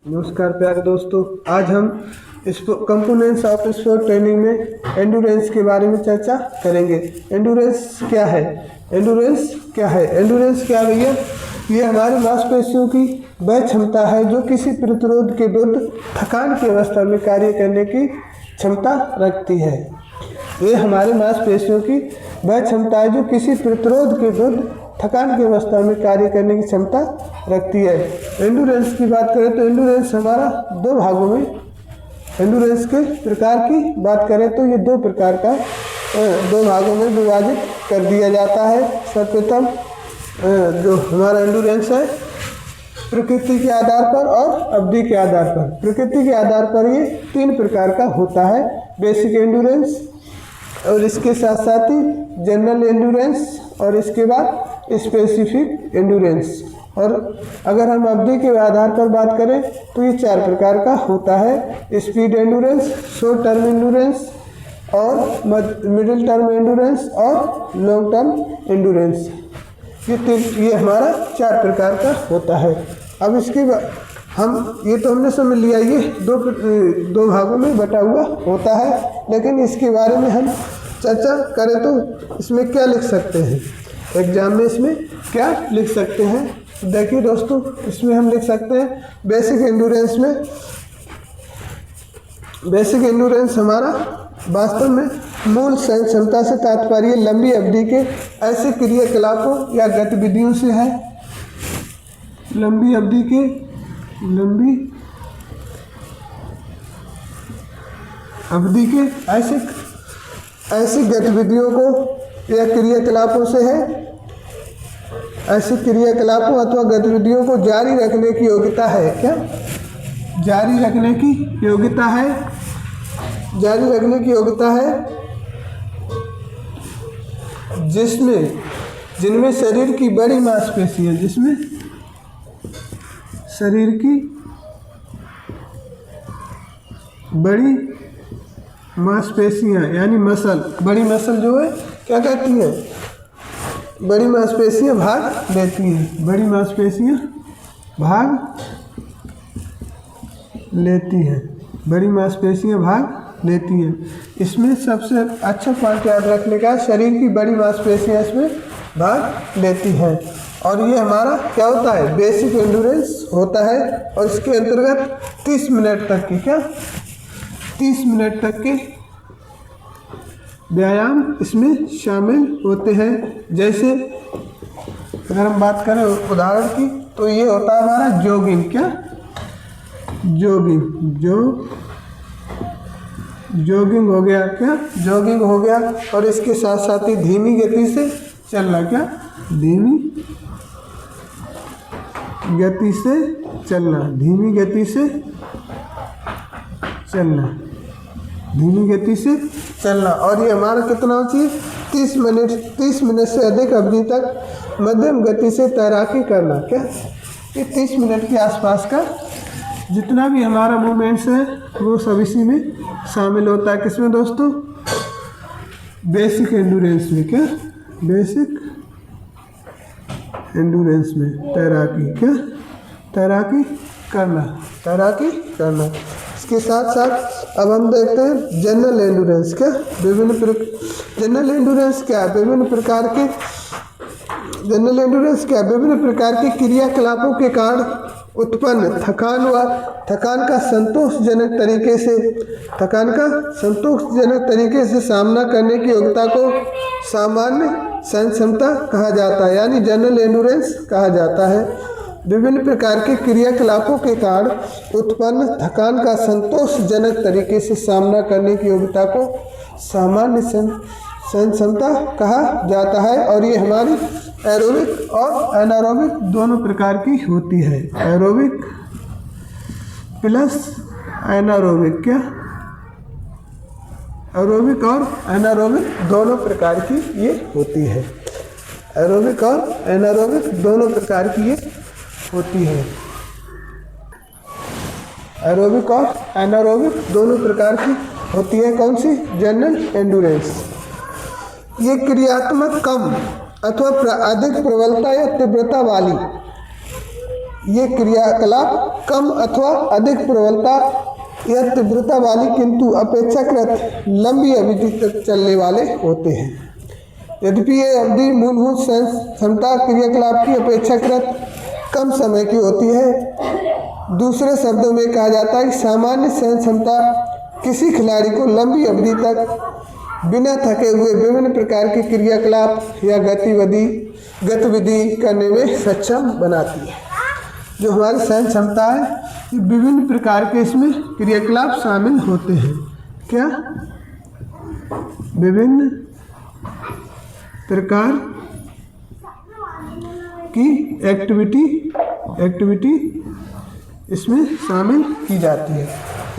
नमस्कार प्यारे दोस्तों, आज हम कंपोनेंट्स ऑफ स्पोर्ट ट्रेनिंग में एंडोरेंस के बारे में चर्चा करेंगे। एंडोरेंस क्या है? एंडोरेंस क्या है? एंडोरेंस क्या है भैया? ये हमारे मांसपेशियों की वह क्षमता है जो किसी प्रतिरोध के विरुद्ध थकान की अवस्था में कार्य करने की क्षमता रखती है। ये हमारे मांसपेशियों की वह क्षमता है जो किसी प्रतिरोध के विरुद्ध थकान की अवस्था में कार्य करने की क्षमता रखती है। एंडोरेंस की बात करें तो एंडोरेंस हमारा दो भागों में, एंडोरेंस के प्रकार की बात करें तो ये दो प्रकार का दो भागों में विभाजित कर दिया जाता है। सर्वप्रथम जो हमारा एंडोरेंस है प्रकृति के आधार पर और अवधि के आधार पर। प्रकृति के आधार पर ये तीन प्रकार का होता है, बेसिक एंडोरेंस और इसके साथ साथ ही जनरल एंडोरेंस और इसके बाद स्पेसिफिक एंडोरेंस। और अगर हम अवधि के आधार पर बात करें तो ये चार प्रकार का होता है, speed endurance, short term endurance और मिडिल टर्म एंडोरेंस और लॉन्ग टर्म एंडोरेंस। ये हमारा चार प्रकार का होता है। अब इसके बाद ये तो हमने समझ लिया, ये दो भागों में बटा हुआ होता है, लेकिन इसके बारे में हम चर्चा करें तो इसमें क्या लिख सकते हैं, एग्जाम में इसमें क्या लिख सकते हैं। देखिए दोस्तों, इसमें हम लिख सकते हैं बेसिक एंडोरेंस में, बेसिक एंडोरेंस हमारा वास्तव में मूल सहन क्षमता से तात्पर्य लंबी अवधि के ऐसे क्रियाकलापों या गतिविधियों से है। लंबी अवधि के ऐसी गतिविधियों को या क्रियाकलापों से है, ऐसे क्रियाकलापों अथवा गतिविधियों को जारी रखने की योग्यता है। क्या जारी रखने की योग्यता है? जारी रखने की योग्यता है जिनमें शरीर की बड़ी मांसपेशियां, जिसमें शरीर की बड़ी मांसपेशियां यानी मसल, बड़ी मसल जो है क्या कहती है? बड़ी मांसपेशियां भाग लेती हैं, बड़ी मांसपेशियां भाग लेती हैं, बड़ी मांसपेशियां भाग लेती हैं। इसमें सबसे अच्छा पॉइंट याद रखने का, शरीर की बड़ी मांसपेशियां इसमें भाग लेती हैं। और ये हमारा क्या होता है? बेसिक एंडोरेंस होता है। और इसके अंतर्गत 30 मिनट तक की 30 मिनट तक के व्यायाम इसमें शामिल होते हैं। जैसे अगर हम बात करें उदाहरण की तो ये होता है हमारा जॉगिंग। क्या? जॉगिंग हो गया। क्या? जॉगिंग हो गया। और इसके साथ साथ ही धीमी गति से चलना। क्या? धीमी गति से चलना, धीमी गति से चलना, धीमी गति से चलना। और ये हमारा कितना चाहिए? 30 मिनट से अधिक अवधि तक मध्यम गति से तैराकी करना। क्या? ये 30 मिनट के आसपास का जितना भी हमारा मूवमेंट्स है वो सब इसी में शामिल होता है। किसमें दोस्तों? बेसिक एंडोरेंस में। क्या? बेसिक एंडोरेंस में तैराकी। क्या? तैराकी करना। इसके साथ साथ अब हम देखते हैं जनरल एंडोरेंस। क्या? जनरल एंडोरेंस क्या है? विभिन्न प्रकार के क्रियाकलापों के कारण उत्पन्न थकान का संतोषजनक तरीके से सामना करने की योग्यता को सामान्य सहन क्षमता कहा जाता है, यानी जनरल एंडोरेंस कहा जाता है। विभिन्न प्रकार के क्रियाकलापों के कारण उत्पन्न थकान का संतोषजनक तरीके से सामना करने की योग्यता को सामान्य सहन क्षमता कहा जाता है। और ये हमारी एरोबिक और एनारोबिक दोनों प्रकार की होती है। Aerobic plus anaerobic. क्या? एरोबिक और एनारोबिक दोनों प्रकार की ये होती है। एरोबिक और एनारोबिक दोनों प्रकार की ये होती है। एरोबिक और एनारोबिक दोनों प्रकार की होती है। कौन सी? General endurance. ये क्रियात्मक कम अथवा अधिक प्रबलता या तीव्रता वाली ये क्रियाकलाप कम अथवा अधिक प्रबलता या तीव्रता वाली किंतु अपेक्षाकृत लंबी अवधि तक चलने वाले होते हैं। यद्यपि ये अवधि मूलभूत सहन क्षमता क्रियाकलाप की अपेक्षाकृत कम समय की होती है। दूसरे शब्दों में कहा जाता है कि सामान्य सहन क्षमता किसी खिलाड़ी को लंबी अवधि तक बिना थके हुए विभिन्न प्रकार के क्रियाकलाप या गतिविधि करने में सक्षम बनाती है। जो हमारी सहन क्षमता है विभिन्न प्रकार के इसमें क्रियाकलाप शामिल होते हैं। क्या? विभिन्न प्रकार की एक्टिविटी इसमें शामिल की जाती है।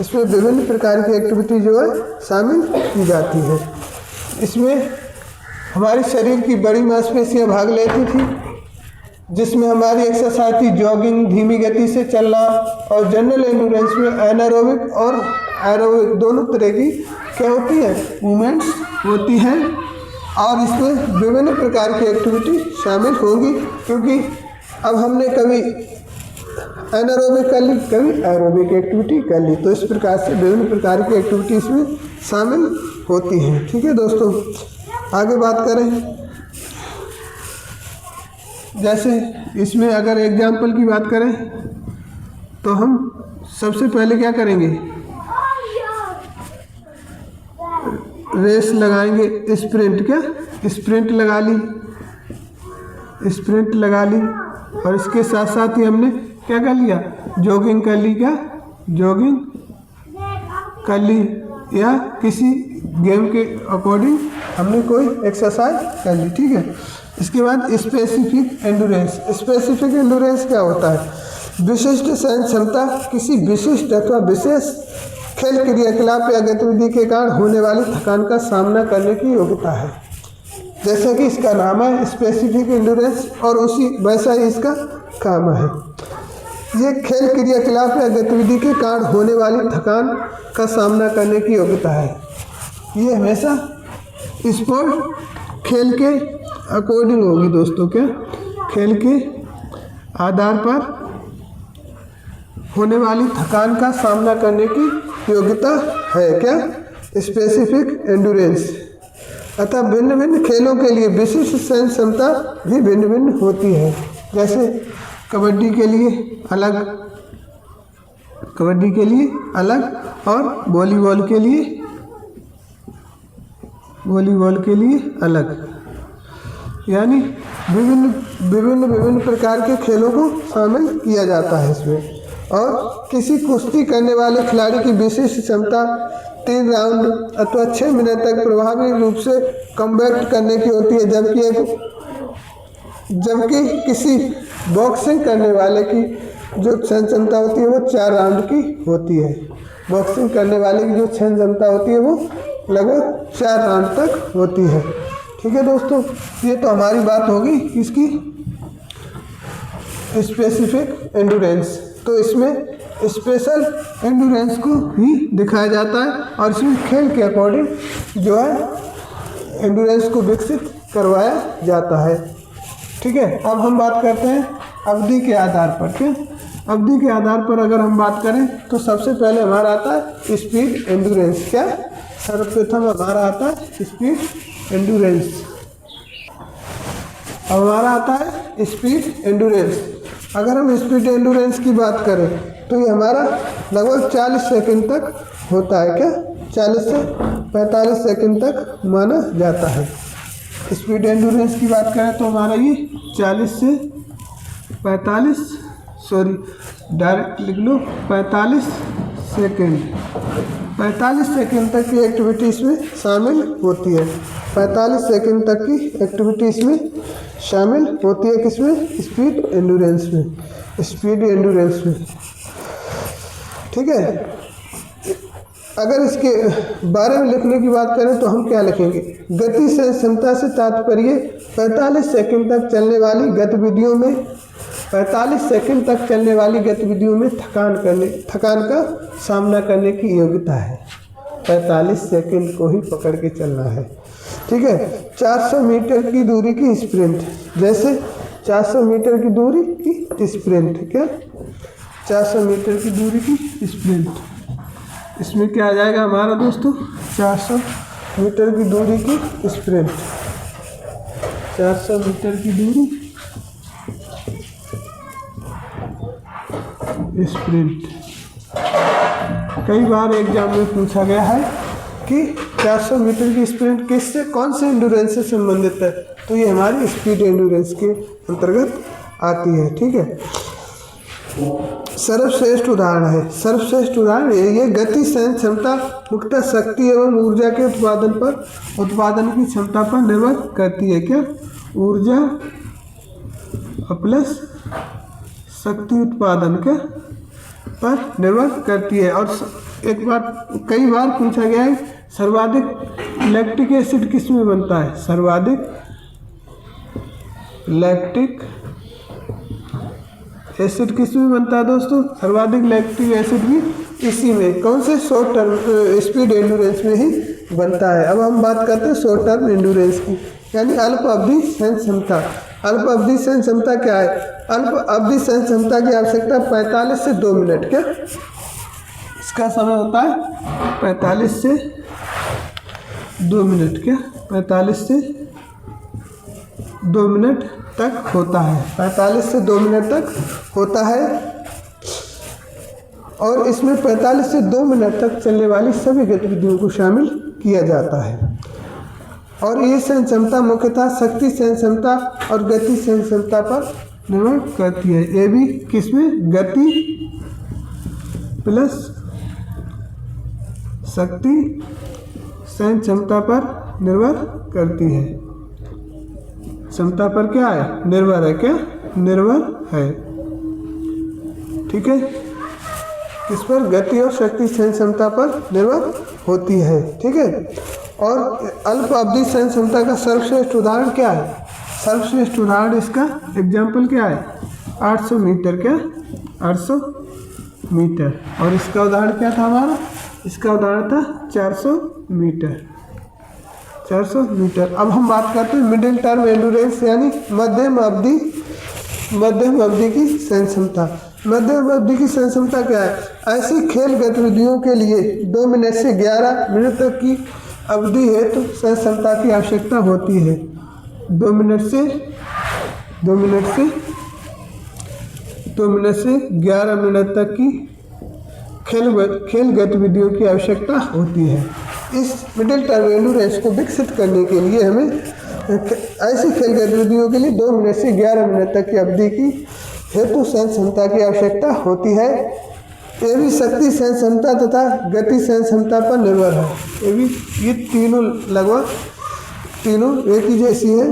इसमें विभिन्न प्रकार की एक्टिविटी जो है शामिल की जाती है। इसमें हमारे शरीर की बड़ी मांसपेशियां भाग लेती थी, जिसमें हमारी एक्सरसाइज थी जॉगिंग, धीमी गति से चलना, और जनरल एंड्योरेंस में एनारोबिक और एरोबिक दोनों तरह की क्या होती है मूवमेंट्स होती हैं। और इसमें विभिन्न प्रकार की एक्टिविटी शामिल होंगी, क्योंकि अब हमने कभी एनारोबिक कर ली, कभी एरोबिक एक्टिविटी कर ली, तो इस प्रकार से विभिन्न प्रकार की एक्टिविटी इसमें शामिल होती हैं। ठीक है दोस्तों, आगे बात करें। जैसे इसमें अगर एग्जाम्पल की बात करें तो हम सबसे पहले क्या करेंगे, रेस लगाएंगे, स्प्रिंट लगा ली, और इसके साथ साथ ही हमने क्या कर लिया, जॉगिंग कर ली, या किसी गेम के अकॉर्डिंग हमने कोई एक्सरसाइज कर ली। ठीक है, इसके बाद स्पेसिफिक एंडोरेंस क्या होता है? विशिष्ट सहन क्षमता किसी विशिष्ट अथवा विशेष खेल क्रियाकलाप या गतिविधि के कारण होने वाली थकान का सामना करने की योग्यता है। जैसा कि इसका नाम है स्पेसिफिक एंडोरेंस, और वैसा ही इसका काम है। ये खेल क्रियाकलाप या गतिविधि के कारण होने वाली थकान का सामना करने की योग्यता है। ये हमेशा स्पोर्ट खेल के अकॉर्डिंग होगी दोस्तों। क्या? खेल के आधार पर होने वाली थकान का सामना करने की योग्यता है। क्या? Specific endurance. अतः भिन्न भिन्न खेलों के लिए विशिष्ट सहन क्षमता भी भिन्न भिन्न होती है। जैसे कबड्डी के लिए अलग और वॉलीबॉल के लिए अलग, यानी विभिन्न प्रकार के खेलों को शामिल किया जाता है इसमें। और किसी कुश्ती करने वाले खिलाड़ी की विशिष्ट क्षमता 3 राउंड अथवा 6 मिनट तक प्रभावी रूप से कॉम्बैट करने की होती है, जबकि किसी बॉक्सिंग करने वाले की जो सहन क्षमता होती है वो 4 राउंड की होती है। बॉक्सिंग करने वाले की जो सहन क्षमता होती है वो लगभग 4 राउंड तक होती है। ठीक है दोस्तों, ये तो हमारी बात होगी किसकी, स्पेसिफिक एंडोरेंस। तो इसमें स्पेशल एंडोरेंस को ही दिखाया जाता है, और इसमें खेल के अकॉर्डिंग जो है एंडोरेंस को विकसित करवाया जाता है। ठीक है, अब हम बात करते हैं अवधि के आधार पर। क्या? अवधि के आधार पर अगर हम बात करें तो सबसे पहले हमारा आता है स्पीड एंडोरेंस। क्या? सर्वप्रथम हमारा आता है स्पीड एंडोरेंस। अब हमारा आता है स्पीड एंडोरेंस। अगर हम स्पीड एंडोरेंस की बात करें तो ये हमारा लगभग 40 सेकंड तक होता है। क्या? 40 से 45 सेकंड तक माना जाता है। स्पीड एंडोरेंस की बात करें तो हमारा ये 40 से 45 डायरेक्ट लिख लो 45 सेकंड तक की एक्टिविटी इसमें शामिल होती है। 45 सेकंड तक की एक्टिविटी इसमें शामिल होती है। किसमें? स्पीड एंडोरेंस में। ठीक है, अगर इसके बारे में लिखने की बात करें तो हम क्या लिखेंगे, गति से क्षमता से तात्पर्य 45 सेकंड तक चलने वाली गतिविधियों में 45 सेकंड तक चलने वाली गतिविधियों में थकान का सामना करने की योग्यता है। 45 सेकंड को ही पकड़ के चलना है। ठीक है, 400 मीटर की दूरी की स्प्रिंट, जैसे 400 मीटर की दूरी की स्प्रिंट। क्या 400 मीटर की दूरी की स्प्रिंट, इसमें क्या आ जाएगा हमारा दोस्तों 400 मीटर की दूरी की स्प्रिंट, 400 मीटर की दूरी स्प्रिंट। कई बार एग्जाम में पूछा गया है कि 400 मीटर की स्प्रिंट किससे, कौन से एंडोरेंस से संबंधित है, तो ये हमारी स्पीड एंडोरेंस के अंतर्गत आती है। ठीक है, सर्वश्रेष्ठ उदाहरण है, सर्वश्रेष्ठ उदाहरण ये गति सहन क्षमता मुख्यतः शक्ति एवं ऊर्जा के उत्पादन की क्षमता पर निर्भर करती है। क्या ऊर्जा प्लस शक्ति उत्पादन के पर निर्भर करती है। और एक बार कई बार पूछा गया है सर्वाधिक लैक्टिक एसिड किस में बनता है, सर्वाधिक लैक्टिक एसिड किस में बनता है दोस्तों, सर्वाधिक लैक्टिक एसिड भी इसी में, कौन से शॉर्ट टर्म स्पीड एंडोरेंस में ही बनता है। अब हम बात करते हैं शॉर्ट टर्म एंडोरेंस की, यानी अल्प अवधि सहन क्षमता। अल्प अवधि सहन क्षमता क्या है, अल्प अवधि सहन क्षमता की आवश्यकता 45 से 2 मिनट। क्या इसका समय होता है 45 से 2 मिनट। क्या 45 से 2 मिनट तक होता है, 45 से 2 मिनट तक होता है। और इसमें 45 से 2 मिनट तक चलने वाली सभी गतिविधियों को शामिल किया जाता है। और ये सहन क्षमता मुख्यतः शक्ति सहन क्षमता और गति सहन क्षमता पर निर्भर करती है। ये भी किसमें, गति प्लस शक्ति सहन क्षमता पर निर्भर करती है। क्षमता पर क्या है, निर्भर है। क्या निर्भर है, ठीक है, किस पर, गति और शक्ति सहन क्षमता पर निर्भर होती है। ठीक है, और अल्प अवधि सहन क्षमता का सर्वश्रेष्ठ उदाहरण क्या है, सर्वश्रेष्ठ उदाहरण इसका एग्जाम्पल क्या है 800 मीटर। क्या 800 मीटर, और इसका उदाहरण क्या था हमारा, इसका उदाहरण था 400 मीटर, 400 मीटर। अब हम बात करते हैं मिडिल टर्म एंडोरेंस, यानी मध्यम अवधि की सहन क्षमता। मध्यम अवधि की सहन क्षमता क्या है, ऐसी खेल गतिविधियों के लिए 2 मिनट से 11 मिनट तक की अवधि हेतु सहन क्षमता की आवश्यकता होती है। 2 मिनट से 11 मिनट तक की खेल गतिविधियों की आवश्यकता होती है। इस मिडिल टर्म एंडोरेंस को विकसित करने के लिए हमें ऐसी खेल गतिविधियों के लिए 2 मिनट से 11 मिनट तक की अवधि की हेतु सहन क्षमता की आवश्यकता होती है। ये भी शक्ति सहन क्षमता तथा गति सहन क्षमता पर निर्भर है। ये तीनों लगभग तीनों एक ही जैसी है,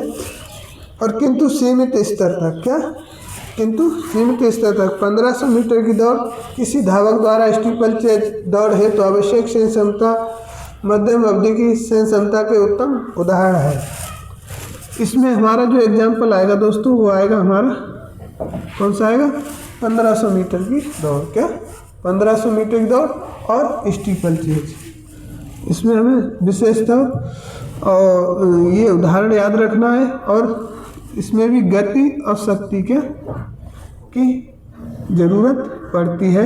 और किंतु सीमित स्तर तक। क्या किंतु सीमित स्तर तक 1500 मीटर की दौड़ किसी धावक द्वारा स्टीपल चेज दौड़ है तो आवश्यक सहन क्षमता मध्यम अवधि की सहन क्षमता के उत्तम उदाहरण है। इसमें हमारा जो एग्जाम्पल आएगा दोस्तों, वो आएगा हमारा कौन सा आएगा, 1500 मीटर की दौड़। क्या 1500 मीटर की दौड़ और स्टीपल चेज। इसमें हमें विशेषतः और ये उदाहरण याद रखना है, और इसमें भी गति और शक्ति की ज़रूरत पड़ती है।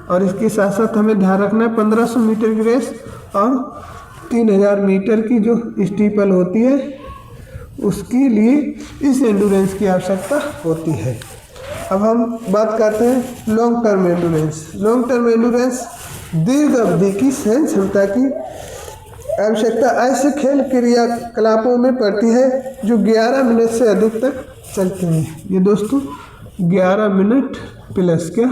और इसके साथ साथ हमें ध्यान रखना है 1500 मीटर की रेस और 3000 मीटर की जो स्टीपल होती है उसके लिए इस एंडोरेंस की आवश्यकता होती है। अब हम बात करते हैं long term endurance. Long term endurance दीर्घ अवधि की सहन क्षमता की आवश्यकता ऐसे खेल क्रियाकलापों में पड़ती है जो 11 मिनट से अधिक तक चलते हैं। ये दोस्तों 11 मिनट प्लस, क्या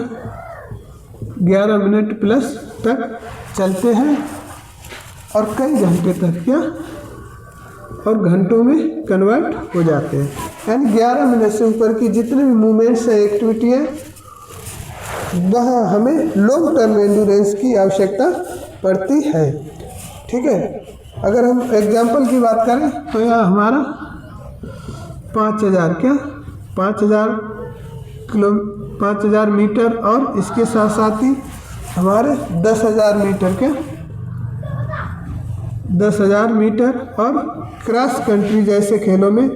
11 मिनट प्लस तक चलते हैं और कई घंटे तक, क्या और घंटों में कन्वर्ट हो जाते हैं। यानी 11 मिनट से ऊपर की जितने भी मूवमेंट्स हैं, एक्टिविटी है, वहाँ हमें लॉन्ग टर्म एंडोरेंस की आवश्यकता पड़ती है। ठीक है, अगर हम एग्जाम्पल की बात करें तो यह हमारा 5000 क्या 5000 मीटर, और इसके साथ साथ ही हमारे 10,000 मीटर के 10,000 मीटर और क्रॉस कंट्री जैसे खेलों में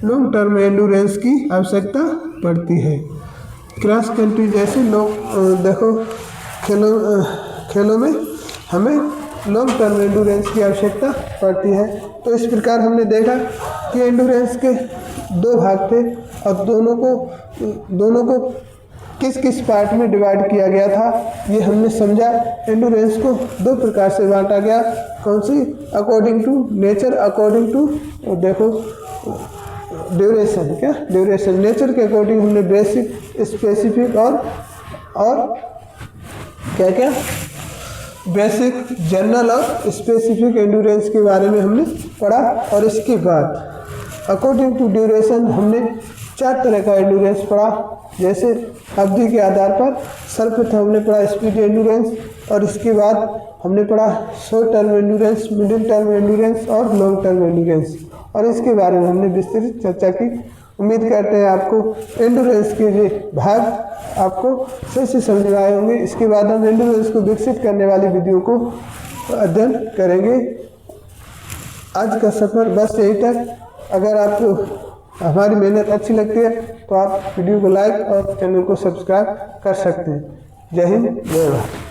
लॉन्ग टर्म एंडोरेंस की आवश्यकता पड़ती है। क्रॉस कंट्री जैसे लोग देखो खेलों में हमें लॉन्ग टर्म एंडोरेंस की आवश्यकता पड़ती है। तो इस प्रकार हमने देखा कि एंडोरेंस के दो भाग थे और दोनों को किस किस पार्ट में डिवाइड किया गया था ये हमने समझा। एंडोरेंस को दो प्रकार से बांटा गया, कौन सी? According to nature, according to देखो ड्यूरेशन। क्या ड्यूरेशन? नेचर के अकॉर्डिंग हमने बेसिक, स्पेसिफिक और क्या क्या बेसिक, जनरल और स्पेसिफिक एंडोरेंस के बारे में हमने पढ़ा। और इसके बाद अकॉर्डिंग टू ड्यूरेशन हमने 4 तरह का एंडोरेंस पढ़ा। जैसे अवधि के आधार पर सर्वप्रथम हमने पढ़ा स्पीड एंडोरेंस, और इसके बाद हमने पढ़ा short term endurance, middle term endurance और लॉन्ग टर्म एंडोरेंस, और इसके बारे में हमने विस्तृत चर्चा की। उम्मीद करते हैं आपको एंडोरेंस के ये भाग आपको सही से समझ में आए होंगे। इसके बाद हम एंडोरेंस को विकसित करने वाली विधियों को अध्ययन करेंगे। आज का सफ़र बस यही तक। अगर आपको हमारी मेहनत अच्छी लगती है तो आप वीडियो को लाइक और चैनल को सब्सक्राइब कर सकते हैं। जय हिंद, जय भारत।